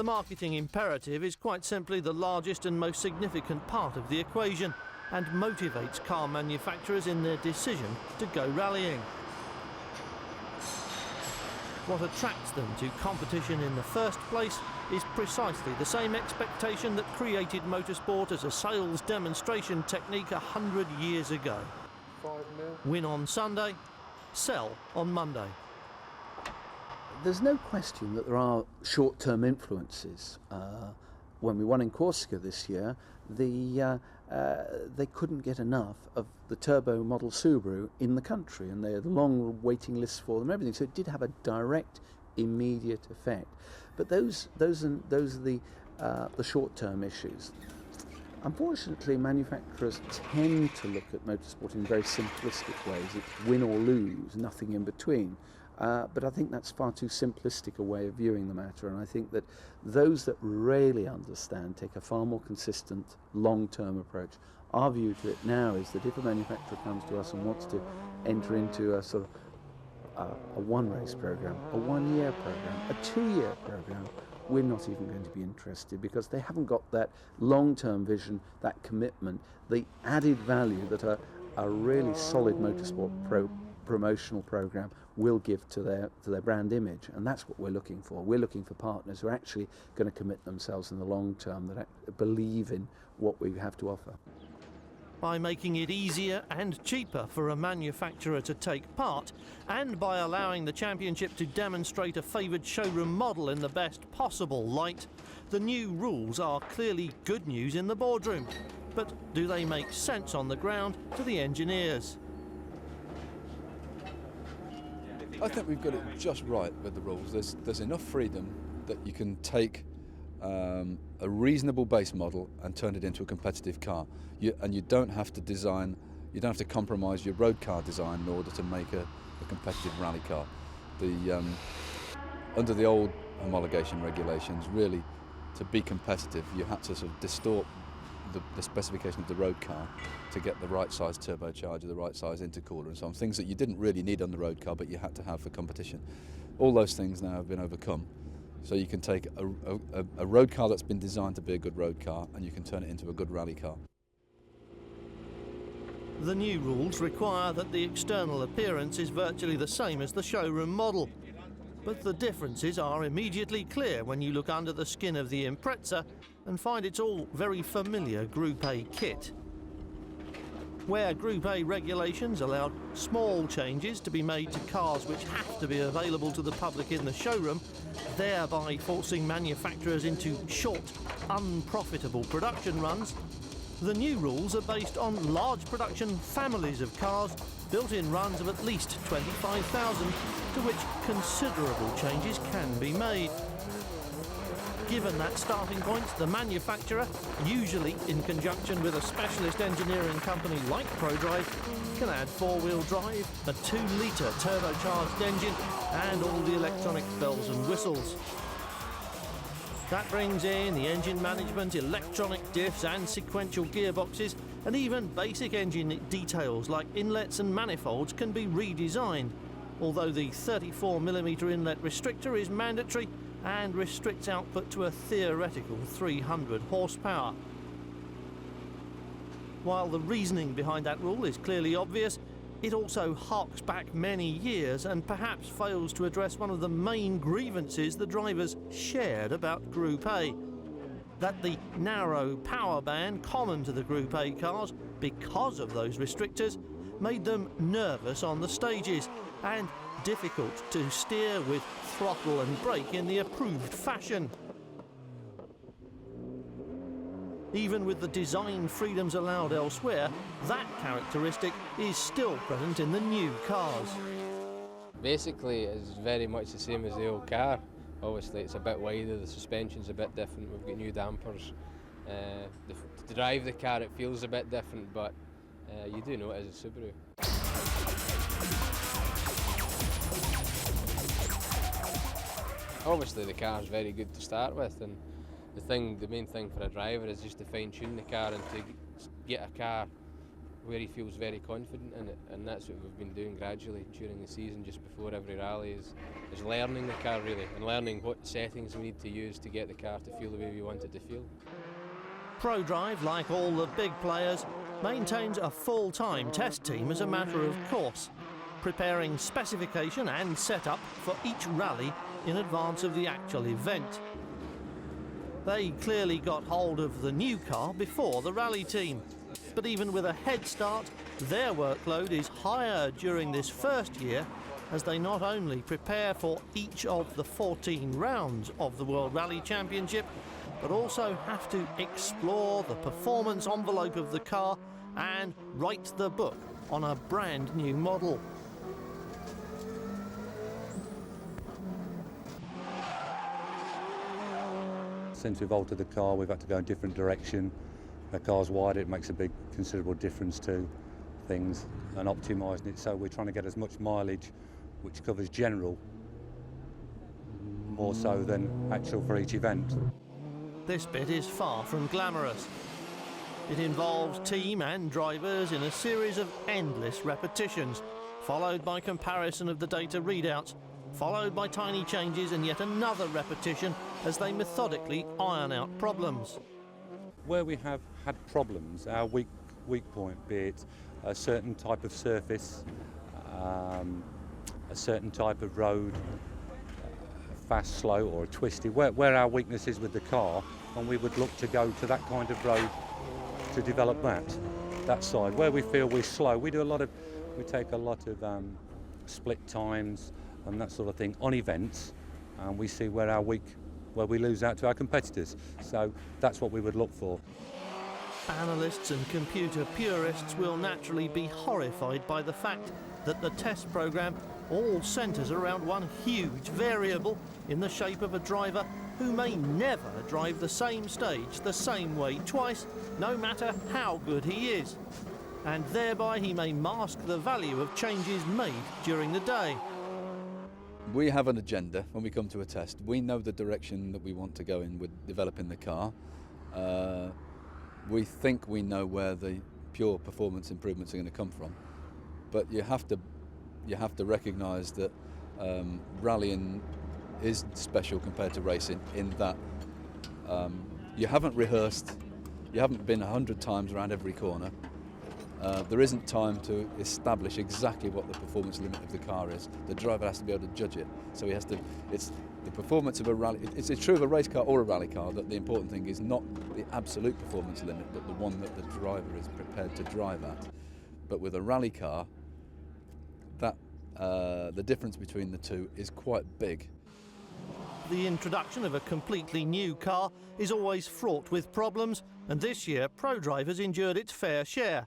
The marketing imperative is quite simply the largest and most significant part of the equation and motivates car manufacturers in their decision to go rallying. What attracts them to competition in the first place is precisely the same expectation that created motorsport as a sales demonstration technique 100 years ago. Win on Sunday, sell on Monday. There's no question that there are short-term influences. When we won in Corsica this year, they couldn't get enough of the turbo model Subaru in the country, and they had long waiting lists for them and everything, so it did have a direct, immediate effect. But those are the short-term issues. Unfortunately, manufacturers tend to look at motorsport in very simplistic ways. It's win or lose, nothing in between. But I think that's far too simplistic a way of viewing the matter, and I think that those that really understand take a far more consistent, long-term approach. Our view to it now is that if a manufacturer comes to us and wants to enter into a sort of a one-race program, a one-year program, a two-year program, we're not even going to be interested, because they haven't got that long-term vision, that commitment, the added value that a really solid motorsport promotional program will give to their brand image, and that's what we're looking for. We're looking for partners who are actually going to commit themselves in the long term, that believe in what we have to offer. By making it easier and cheaper for a manufacturer to take part, and by allowing the championship to demonstrate a favoured showroom model in the best possible light, the new rules are clearly good news in the boardroom. But do they make sense on the ground to the engineers? I think we've got it just right with the rules. There's enough freedom that you can take a reasonable base model and turn it into a competitive car. And you don't have to design, you don't have to compromise your road car design in order to make a competitive rally car. Under the old homologation regulations, really, to be competitive, you had to sort of distort the specification of the road car to get the right size turbocharger, the right size intercooler and so on, things that you didn't really need on the road car but you had to have for competition. All those things now have been overcome. So you can take a road car that's been designed to be a good road car and you can turn it into a good rally car. The new rules require that the external appearance is virtually the same as the showroom model. But the differences are immediately clear when you look under the skin of the Impreza and find it's all very familiar Group A kit. Where Group A regulations allowed small changes to be made to cars which have to be available to the public in the showroom, thereby forcing manufacturers into short, unprofitable production runs, the new rules are based on large production families of cars built in runs of at least 25,000, to which considerable changes can be made. Given that starting point, the manufacturer, usually in conjunction with a specialist engineering company like ProDrive, can add four-wheel drive, a 2-litre turbocharged engine, and all the electronic bells and whistles. That brings in the engine management, electronic diffs and sequential gearboxes, and even basic engine details like inlets and manifolds can be redesigned, although the 34mm inlet restrictor is mandatory and restricts output to a theoretical 300 horsepower. While the reasoning behind that rule is clearly obvious, it also harks back many years and perhaps fails to address one of the main grievances the drivers shared about Group A. That the narrow power band common to the Group A cars, because of those restrictors, made them nervous on the stages and difficult to steer with throttle and brake in the approved fashion. Even with the design freedoms allowed elsewhere, that characteristic is still present in the new cars. Basically, it's very much the same as the old car. Obviously, it's a bit wider, the suspension's a bit different, we've got new dampers. To drive the car, it feels a bit different, but you do know it is a Subaru. Obviously, the car's very good to start with, and the main thing for a driver is just to fine-tune the car and to get a car where he feels very confident in it, and that's what we've been doing gradually during the season, just before every rally, is learning the car really, and learning what settings we need to use to get the car to feel the way we want it to feel. ProDrive, like all the big players, maintains a full-time test team as a matter of course, preparing specification and setup for each rally in advance of the actual event. They clearly got hold of the new car before the rally team, but even with a head start, their workload is higher during this first year, as they not only prepare for each of the 14 rounds of the World Rally Championship, but also have to explore the performance envelope of the car and write the book on a brand new model. Since we've altered the car, we've had to go in a different direction. The car's wider, it makes a big considerable difference to things, and optimising it, so we're trying to get as much mileage which covers general more so than actual for each event. This bit is far from glamorous. It involves team and drivers in a series of endless repetitions, followed by comparison of the data readouts, followed by tiny changes and yet another repetition as they methodically iron out problems. Where we have had problems, our weak point, be it a certain type of surface, a certain type of road, fast, slow or twisty, where our weakness is with the car, and we would look to go to that kind of road to develop that side. Where we feel we're slow, we take a lot of split times and that sort of thing on events, and we see where we lose out to our competitors. So that's what we would look for. Analysts and computer purists will naturally be horrified by the fact that the test program all centres around one huge variable in the shape of a driver who may never drive the same stage the same way twice, no matter how good he is. And thereby he may mask the value of changes made during the day. We have an agenda when we come to a test. We know the direction that we want to go in with developing the car. We think we know where the pure performance improvements are going to come from, but you have to recognise that rallying is special compared to racing in that you haven't rehearsed, you haven't been 100 times around every corner. There isn't time to establish exactly what the performance limit of the car is. The driver has to be able to judge it. So he has to. It's the performance of a rally. It's true of a race car or a rally car that the important thing is not the absolute performance limit, but the one that the driver is prepared to drive at. But with a rally car, that the difference between the two is quite big. The introduction of a completely new car is always fraught with problems, and this year ProDrive has endured its fair share.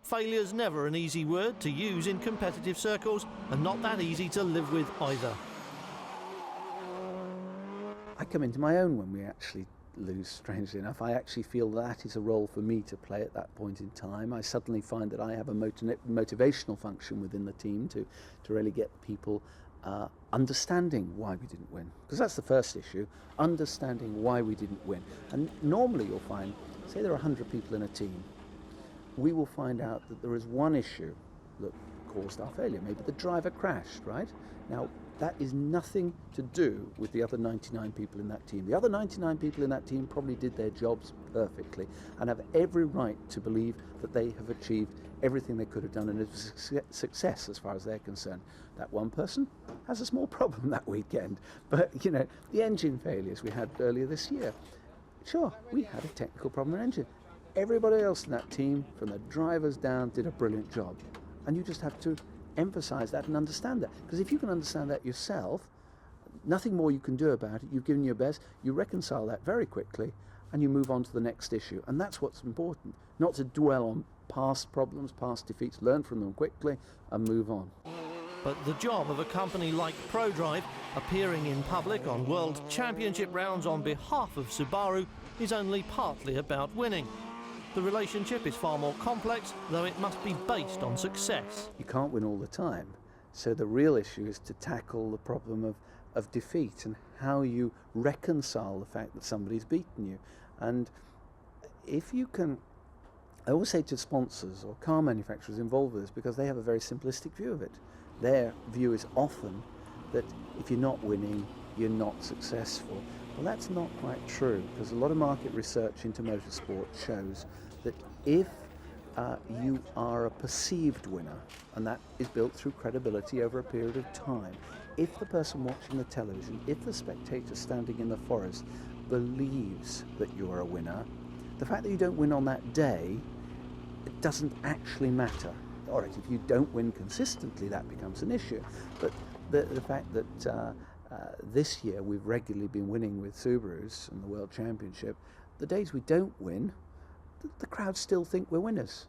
Failure's never an easy word to use in competitive circles, and not that easy to live with either. I come into my own when we actually lose, strangely enough. I actually feel that is a role for me to play at that point in time. I suddenly find that I have a motivational function within the team to really get people understanding why we didn't win. Because that's the first issue, understanding why we didn't win. And normally you'll find, say there are 100 people in a team, we will find out that there is one issue that caused our failure. Maybe the driver crashed, right? Now, that is nothing to do with the other 99 people in that team. The other 99 people in that team probably did their jobs perfectly and have every right to believe that they have achieved everything they could have done, and it's a success as far as they're concerned. That one person has a small problem that weekend. But, you know, the engine failures we had earlier this year, sure, we had a technical problem in engine. Everybody else in that team, from the drivers down, did a brilliant job. And you just have to emphasize that and understand that. Because if you can understand that yourself, nothing more you can do about it. You've given your best, you reconcile that very quickly, and you move on to the next issue. And that's what's important, not to dwell on past problems, past defeats, learn from them quickly and move on. But the job of a company like ProDrive, appearing in public on World Championship rounds on behalf of Subaru, is only partly about winning. The relationship is far more complex, though it must be based on success. You can't win all the time. So the real issue is to tackle the problem of defeat and how you reconcile the fact that somebody's beaten you. And if you can I always say to sponsors or car manufacturers involved with this, because they have a very simplistic view of it. Their view is often that if you're not winning, you're not successful. Well, that's not quite true, because a lot of market research into motorsport shows that if you are a perceived winner, and that is built through credibility over a period of time, if the person watching the television, if the spectator standing in the forest believes that you are a winner, the fact that you don't win on that day, it doesn't actually matter. All right, if you don't win consistently, that becomes an issue. But the fact that this year we've regularly been winning with Subarus in the World Championship, the days we don't win, the crowd still think we're winners.